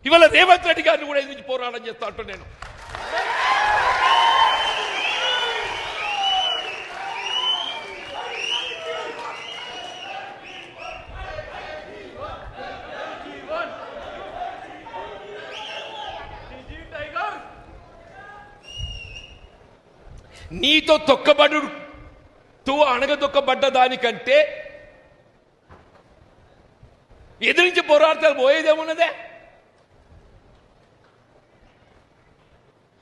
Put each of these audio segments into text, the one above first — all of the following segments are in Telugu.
ఇవాళ రేవంత్ రెడ్డి గారిని కూడా ఎదిరించి పోరాటం చేస్తా అంటూ నేను నీతో తొక్కబడుతూ అణగదొక్కబడ్డ దానికంటే ఎదిరించి పోరాడతారు పోయేదేమున్నదే.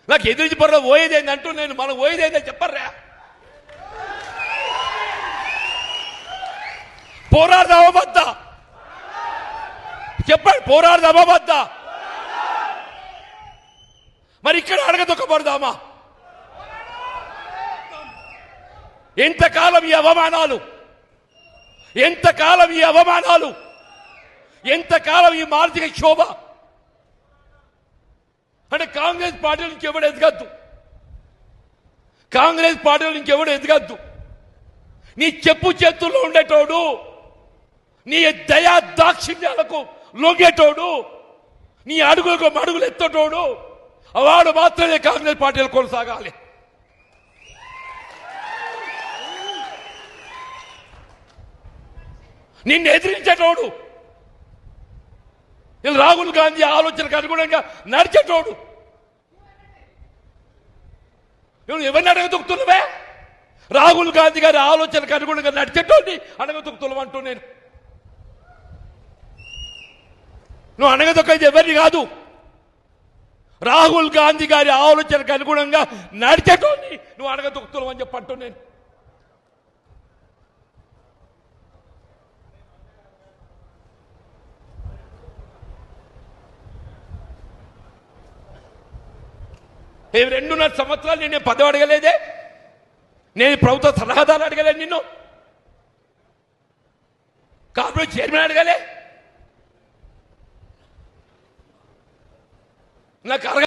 నాకు ఎదిరించి పోరాడ పోయేదేంది అంటూ నేను మనం పోయేదేందని చెప్పర్రా. పోరాడదామా వద్దా చెప్పండి, పోరాడదామా వద్దా? మరి ఇక్కడ అడగదొక్కబడదామా? ఎంతకాలం ఈ అవమానాలు, ఎంతకాలం ఈ అవమానాలు, ఎంతకాలం ఈ మానసిక క్షోభ? అంటే కాంగ్రెస్ పార్టీ నుంచి ఎవడు ఎదగద్దు, కాంగ్రెస్ పార్టీ నుంచి ఎవడు ఎదగద్దు. నీ చెప్పు చేతుల్లో ఉండేటోడు, నీ దయా దాక్షిణ్యాలకు లొంగేటోడు, నీ అడుగులకు అడుగులు ఎత్తటోడు, వాడు మాత్రమే కాంగ్రెస్ పార్టీలు కొనసాగాలి. నిన్ను ఎదిరించేటోడు, రాహుల్ గాంధీ ఆలోచనకు అనుగుణంగా నడిచేటోడు, నువ్వు ఎవరిని అడగదొక్కుతున్నావే? రాహుల్ గాంధీ గారి ఆలోచనకు అనుగుణంగా నడిచేటోడిని అడగదొక్కుతున్నావు అంటూ నేను. నువ్వు అడగదొక్కేది ఎవరిని కాదు, రాహుల్ గాంధీ గారి ఆలోచనకు అనుగుణంగా నడిచేటోడిని నువ్వు అడగదొక్కుతున్నావు అని చెప్పంటూ నేను. 2.5 సంవత్సరాలు నేను పదవి అడగలేదే, నేను ప్రభుత్వ సలహాదారు అడగలేదు, నిన్ను కార్పొరేట్ చైర్మన్ అడగలే. నాకు